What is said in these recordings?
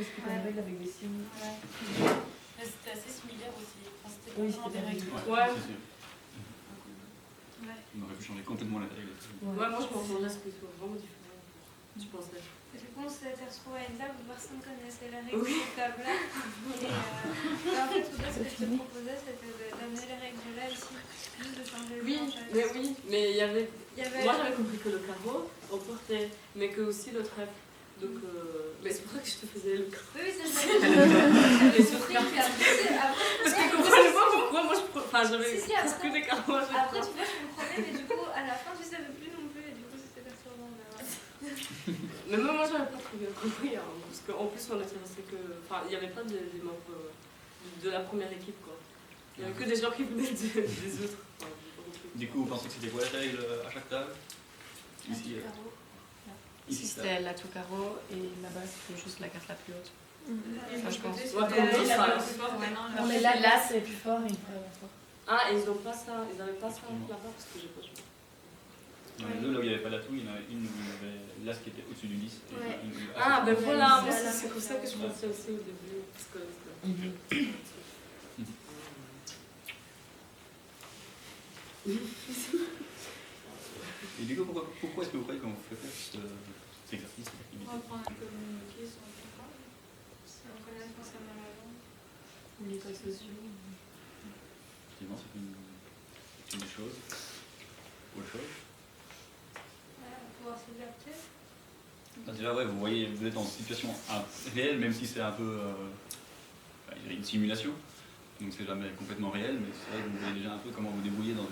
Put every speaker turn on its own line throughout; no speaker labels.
parce que t'as une règle avec des signes.
Ouais. Mais c'était assez similaire aussi. Enfin, c'était
Oui,
vraiment des
c'était
règles.
Ouais.
C'est sûr.
Ouais.
On aurait pu changer complètement les règles.
Ouais, moi je m'entendrais à ce que ce soit vraiment différent. Je pensais.
Du coup, on s'était retrouvés à une table où personne ne connaissait les règles
Oui.
de cette table-là. Et en fait, ce que je te proposais, c'était d'amener les règles-là ici, juste de changer le
Oui,
plancher.
mais il y avait.
Il y avait...
Moi j'avais compris que le carreau on portait, mais que aussi le trèfle. Donc, mais c'est pour ça que je te faisais le carreau.
Oui, c'est ça. J'avais compris
Parce que je comprenais pas pourquoi moi je. Enfin, j'avais
Si, après-
presque des carreaux à chaque
Après,
fois.
tu vois, je comprenais, mais du coup, à la fin, tu savais plus non plus, et du coup, c'était perturbant. Mais voilà.
Mais même moi j'avais pas très bien compris, hein, parce qu'en plus on était resté que. Enfin, il n'y avait pas des membres de la première équipe quoi. Il n'y avait que des gens qui venaient des autres. Enfin, j'ai pas compris.
Du coup, vous pensez que c'était quoi les règles à chaque table? Ici,
Ici, c'était la tout carreau, et là-bas, c'était juste la carte la plus haute.
Ça,
je pense.
Ouais, comme nous, ça.
Non, mais là c'est plus fort et une fois la fort.
Ah, et ils n'ont pas ça, ils n'avaient pas ça là-bas parce que j'ai pas joué.
Dans les deux, là où il n'y avait pas d'atout, il y en avait une où il y avait l'as qui était au-dessus du 10. Et
Ouais.
une où-
Ah, ben voilà, moi,
c'est
c'est pour ça que je pensais aussi au début. Parce que,
Et du coup, pourquoi est-ce que vous croyez qu'on fait faire cet exercice?
On va apprendre à communiquer sur le travail.
Si on connaît forcément la langue.
Les états sociaux.
Effectivement, c'est une des choses. Autre chose.
Pouvoir s'adapter.
Déjà, ouais, vous voyez, vous êtes en situation réelle, même si c'est un peu une simulation. Donc c'est jamais complètement réel, mais c'est vrai que vous voyez déjà un peu comment vous débrouillez dans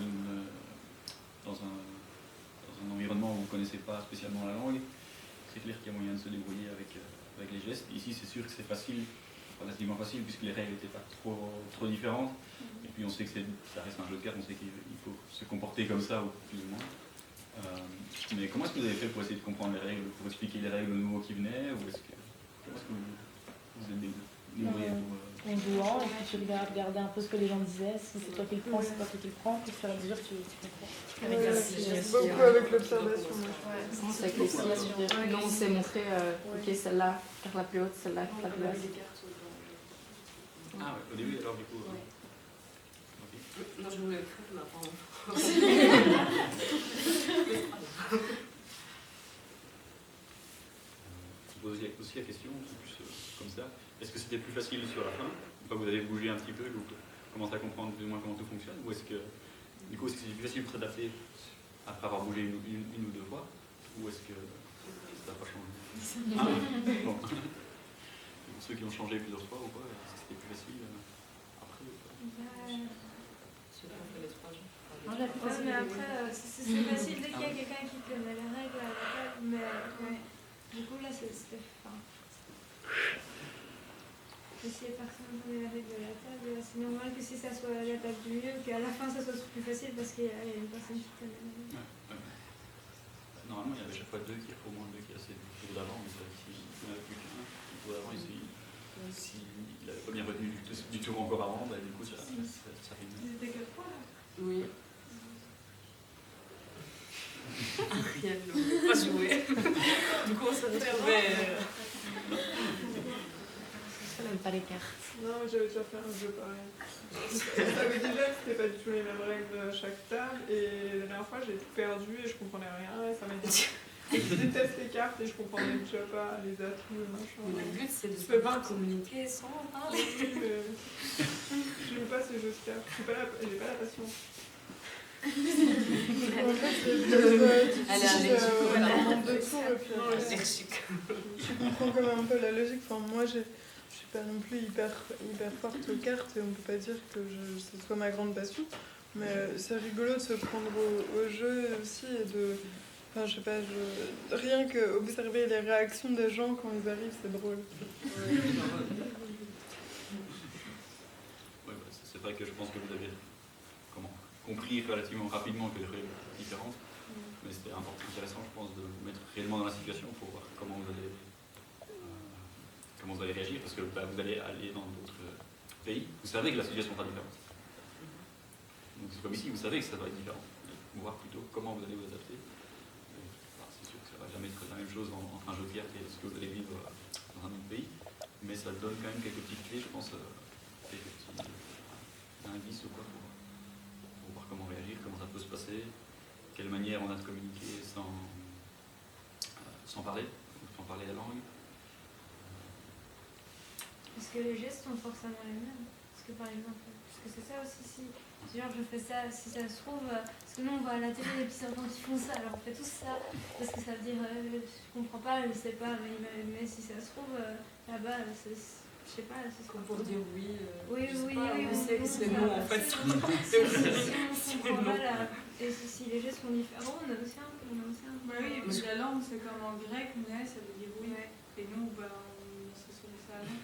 un environnement où vous ne connaissez pas spécialement la langue. C'est clair qu'il y a moyen de se débrouiller avec les gestes. Ici, c'est sûr que c'est facile, relativement facile, puisque les règles n'étaient pas trop différentes. Et puis on sait que ça reste un jeu de cartes, on sait qu'il faut se comporter comme ça, ou plus ou moins. Mais comment est-ce que vous avez fait pour essayer de comprendre les règles, pour expliquer les règles aux nouveaux qui venaient, ou comment est-ce que vous êtes débrouillé pour...
En jouant, et puis tu regardais un peu ce que les gens disaient, si c'est toi qui le prends, c'est toi qui le prends, puis au fur et à mesure tu comprends.
Avec la beaucoup avec l'observation.
C'est avec les signes, on s'est montré, ok, celle-là, carte la plus haute, celle-là, carte la plus basse.
Ah ouais, au début alors du coup...
Non, je voulais écrire, mais apparemment.
Je pose aussi la question, plus comme ça, est-ce que c'était plus facile sur la fin, une fois que vous avez bougé un petit peu, vous commencez à comprendre plus ou moins comment tout fonctionne, ou est-ce que du coup est-ce que c'est plus facile pour s'adapter après avoir bougé une ou deux fois, ou est-ce que ça n'a pas changé? Bon. Pour ceux qui ont changé plusieurs fois ou quoi, est-ce que c'était plus facile après ou pas?
Mais après, c'est facile dès qu'il y a quelqu'un qui connaît les règles à la table, mais du coup là c'était fin. Et si personne ne connaît les règles de la table, c'est normal que si ça soit à la table du milieu, qu'à la fin ça soit plus facile parce qu'il y a une personne qui connaît les règles.
Ouais. Normalement il y avait chaque fois au moins deux qui étaient assez tour d'avant, mais s'il n'y en avait plus qu'un, le tour d'avant, s'il n'avait pas bien retenu du tour encore avant, bah, du coup ça arrive.
Ils étaient 4 points là.
Oui. Ariel ne voulait pas jouer. Du coup, on s'est retrouvés.
Je n'aime pas les cartes.
Non, j'avais déjà fait un jeu pareil. Je savais déjà que c'était pas du tout les mêmes règles à chaque table, et la dernière fois j'ai tout perdu et je comprenais rien, et ça m'a dit. Je déteste les cartes et je comprenais déjà pas les atouts et machin.
Le but, c'est de
Je peux pas
communiquer sans parler.
J'aime pas ces jeux de cartes, j'ai pas la patience. En fait,
Elle est allergique.
un nombre de tours et puis
Allergique.
tu comprends quand même un peu la logique. Enfin, moi, je suis pas non plus hyper forte aux cartes et on peut pas dire que ce soit ma grande passion. Mais c'est rigolo de se prendre au jeu aussi et de... Enfin, je sais pas, rien que observer les réactions des gens quand ils arrivent, c'est drôle.
Ouais, c'est vrai que je pense que vous avez compris relativement rapidement que les règles étaient différentes, mais c'était intéressant, je pense, de vous mettre réellement dans la situation pour voir comment vous allez réagir, parce que vous allez aller dans d'autres pays, vous savez que la situation sera différente. Donc c'est comme ici, vous savez que ça va être différent. Voir plutôt comment vous allez vous adapter. C'est sûr que ça ne va jamais être la même chose entre un jeu de cartes et ce que vous allez vivre dans un autre pays, ça donne quand même quelques petites clés, je pense, quelques petits indices ou quoi, pour voir comment réagir, comment ça peut se passer, quelle manière on a de communiquer sans parler la langue.
Est-ce que les gestes sont forcément les mêmes? Parce que par exemple, parce que c'est ça aussi, si genre je fais ça, si ça se trouve, parce que nous on voit à la télé des petits enfants qui font ça, alors on fait tous ça, parce que ça veut dire, je comprends pas, je sais pas, mais si ça se trouve, là-bas, je sais pas, c'est
Comme pour dire oui.
oui,
je sais
oui,
pas,
oui,
on sait que c'est non en fait.
Si on comprend pas là, et si les gestes sont différents, on a aussi un peu.
Bah oui, parce que la langue, c'est comme en grec, mais ça veut dire oui.
Ouais.
Et nous, ben, c'est sur ça, non.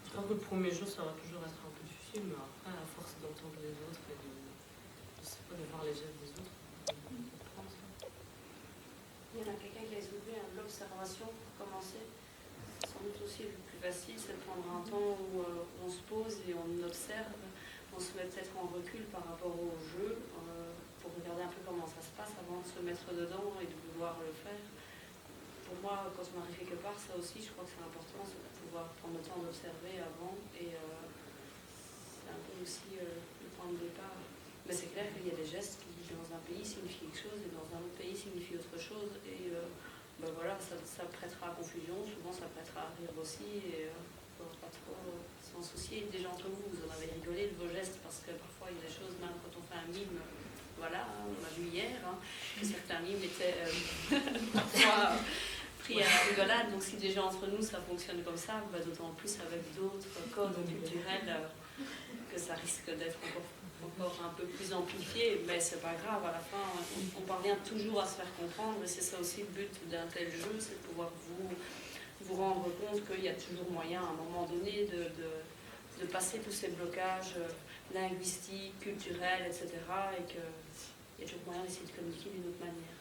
Je crois que le premier jour, ça va toujours être un peu difficile, mais après, à force d'entendre les autres et de voir les gestes des autres, on comprend ça.
Il y en a quelqu'un qui a soulevé l'observation pour commencer. Sans doute aussi le plus facile, c'est de prendre un temps où on se pose et on observe. On se met peut-être en recul par rapport au jeu pour regarder un peu comment ça se passe avant de se mettre dedans et de vouloir le faire. Pour moi, quand on arrive quelque part, ça aussi, je crois que c'est important, c'est de pouvoir prendre le temps d'observer avant et c'est un peu aussi le point de départ. Mais c'est clair qu'il y a des gestes qui, dans un pays, signifient quelque chose et dans un autre pays, signifient autre chose. Et ben voilà, ça prêtera à confusion, souvent ça prêtera à rire aussi. Et il ne faut pas trop s'en soucier. Déjà entre vous, vous en avez rigolé de vos gestes parce que parfois il y a des choses, même quand on fait un mime, voilà, on l'a vu hier, que certains mimes étaient parfois pris à la rigolade. Donc si déjà entre nous ça fonctionne comme ça, ben d'autant plus avec d'autres codes culturels que ça risque d'être encore un peu plus amplifié, mais c'est pas grave, à la fin on parvient toujours à se faire comprendre et c'est ça aussi le but d'un tel jeu, c'est de pouvoir vous rendre compte qu'il y a toujours moyen à un moment donné de passer tous ces blocages linguistiques, culturels, etc. et qu'il y a toujours moyen d'essayer de communiquer d'une autre manière.